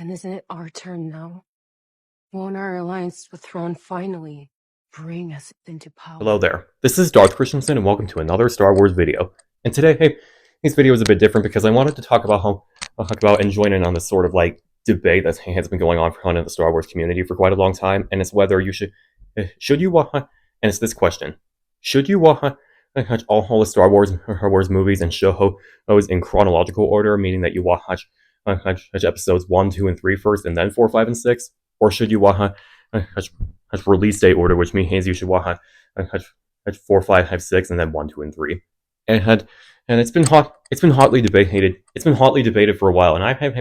And isn't it our turn now? Won't our alliance with Thrawn finally bring us into power? Hello there, this is Darth Christensen and welcome to another Star Wars video. And today, this video is a bit different because I wanted to talk about and join in on this sort of like debate that has been going on in the Star Wars community for quite a long time, and it's whether you should you watch, and it's this question: should you watch all the Star Wars movies and shows in chronological order, meaning that you watch episodes 1, 2, and 3 first, and then 4, 5, and 6, or should you watch release date order, which means you should watch 4, 5, 6, and then 1, 2, and 3. And it's been hotly debated. It's been hotly debated for a while, and I'm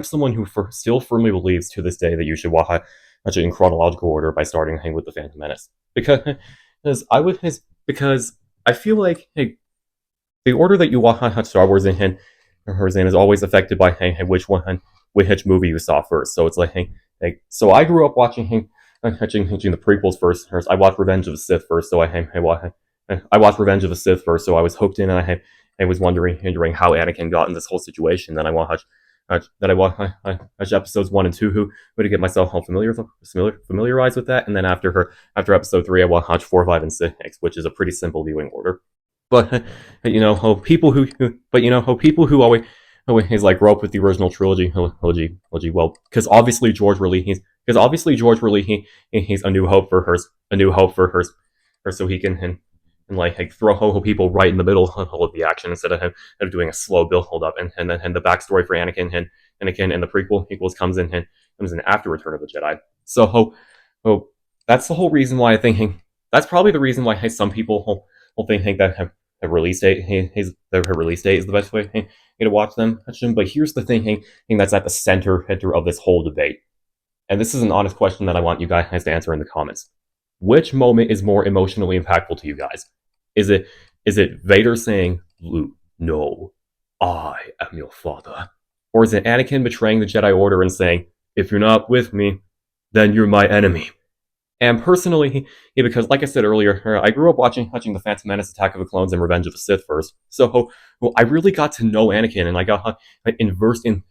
someone who still firmly believes to this day that you should watch it in chronological order by starting with the Phantom Menace, because I feel like the order that you watch Star Wars in is always affected by which movie you saw first. So it's so I grew up watching the prequels first. I watched Revenge of the Sith first, so I watched Revenge of the Sith first, so I was hooked in, and I was wondering how Anakin got in this whole situation. Then I watched episodes 1 and 2 who to get myself familiarized with that, and then after episode 3, I watched 4, 5, and 6, which is a pretty simple viewing order. But people who always like grow up with the original trilogy, well, because obviously George released A New Hope for her, so he can throw people right in the middle of the action instead of doing a slow build up, and then the backstory for Anakin and the prequels comes in after Return of the Jedi. So that's the whole reason why I think that's probably the reason why some people will think that her release date is the best way to watch them. But here's the thing that's at the center of this whole debate, and this is an honest question that I want you guys to answer in the comments. Which moment is more emotionally impactful to you guys? Is it Vader saying, "Luke, no, I am your father," or is it Anakin betraying the Jedi Order and saying, "If you're not with me, then you're my enemy"? And personally, because like I said earlier, I grew up watching the Phantom Menace, Attack of the Clones, and Revenge of the Sith first. So I really got to know Anakin, and I got immersed in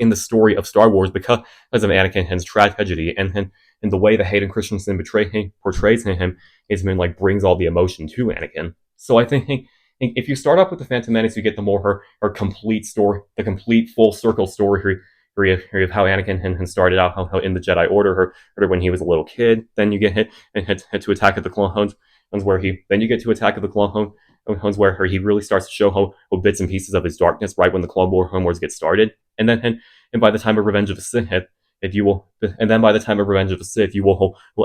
the story of Star Wars because of Anakin's tragedy, and the way that Hayden Christensen portrays him is brings all the emotion to Anakin. So I think if you start off with the Phantom Menace, you get the more her complete story, the complete full circle story of how Anakin started out how in the Jedi Order, or when he was a little kid. Then you get hit to Attack of the Clones, where he really starts to show how bits and pieces of his darkness right when the Clone Wars get started. And by the time of Revenge of the Sith, you will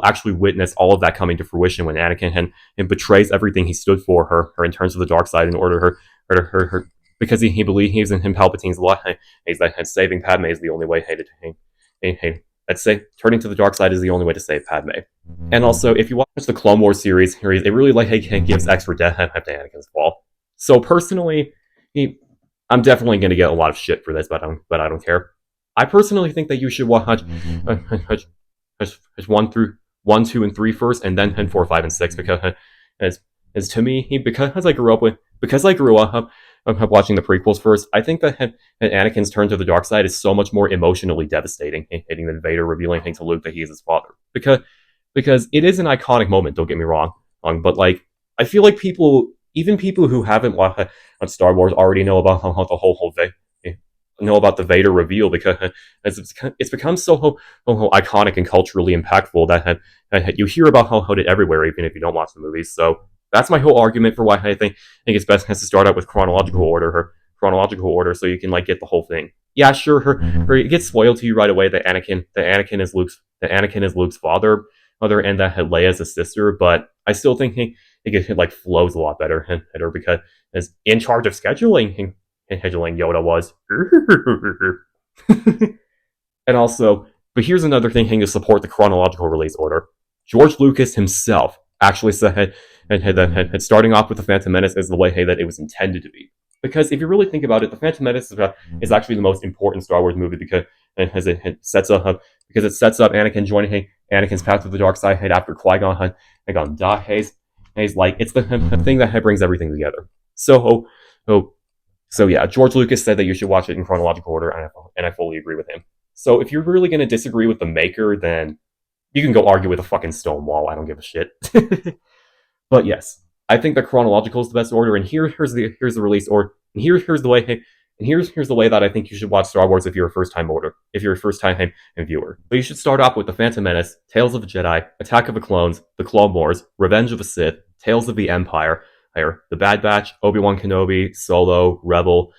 actually witness all of that coming to fruition when Anakin betrays everything he stood for her in terms of the dark side in order her because he believes in Palpatine's life. He's like saving Padme is the only way. Let's say turning to the dark side is the only way to save Padme. And also, if you watch the Clone Wars series, it really gives extra depth to Anakin's fall. So personally, I'm definitely going to get a lot of shit for this, but I don't care. I personally think that you should watch 1, 2, and 3 first, and then 4, 5, and 6, because as to me, because I grew up watching the prequels first, I think that Anakin's turn to the dark side is so much more emotionally devastating, hitting than Vader revealing to Luke that he is his father. Because it is an iconic moment, don't get me wrong, but I feel like even people who haven't watched Star Wars already know about how the whole know about the Vader reveal, because it's become so iconic and culturally impactful that you hear about it everywhere, even if you don't watch the movies. So that's my whole argument for why I think it's best to start out with chronological order, so you can get the whole thing. Yeah, sure, it gets spoiled to you right away that Anakin is Luke's father, and that Leia's his sister, but I still think it flows a lot better, because as in charge of scheduling Yoda was. And also, but here's another thing to support the chronological release order. George Lucas himself actually said that starting off with the Phantom Menace is the way that it was intended to be. Because if you really think about it, the Phantom Menace is actually the most important Star Wars movie, because it sets up Anakin joining Anakin's path to the dark side after Qui-Gon dies. It's the thing that brings everything together. So So yeah, George Lucas said that you should watch it in chronological order, and I fully agree with him. So if you're really going to disagree with the maker, then you can go argue with a fucking stone wall. I don't give a shit. But yes, I think that chronological is the best order, and here's the release order, and here's the way. And here's the way that I think you should watch Star Wars if you're a first time viewer. But you should start off with The Phantom Menace, Tales of a Jedi, Attack of the Clones, The Clone Wars, Revenge of the Sith, Tales of the Empire, The Bad Batch, Obi-Wan Kenobi, Solo, Rebels,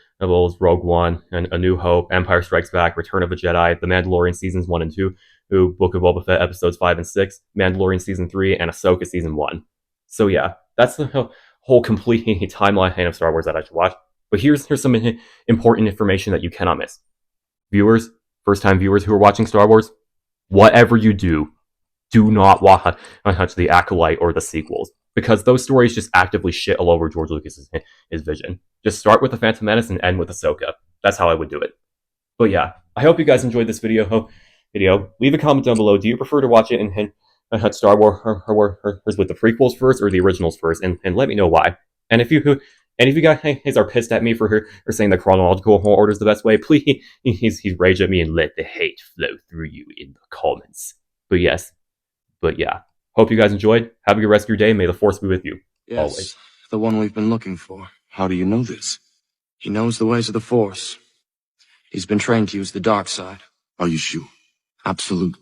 Rogue One, and A New Hope, Empire Strikes Back, Return of the Jedi, The Mandalorian Seasons 1 and 2, Book of Boba Fett Episodes 5 and 6, Mandalorian Season 3, and Ahsoka Season 1. So yeah, that's the whole complete timeline of Star Wars that I should watch. But here's some important information that you cannot miss. Viewers, first-time viewers who are watching Star Wars, whatever you do not touch the Acolyte or the sequels, because those stories just actively shit all over George Lucas's vision. Just start with The Phantom Menace and end with Ahsoka. That's how I would do it. But yeah, I hope you guys enjoyed this video. Leave a comment down below. Do you prefer to watch it in Star Wars with the prequels first or the originals first? And let me know why. And if you guys are pissed at me for saying the chronological order is the best way, please rage at me and let the hate flow through you in the comments. But yeah. Hope you guys enjoyed. Have a good rest of your day. May the Force be with you. Yes, always. The one we've been looking for. How do you know this? He knows the ways of the Force. He's been trained to use the dark side. Are you sure? Absolutely.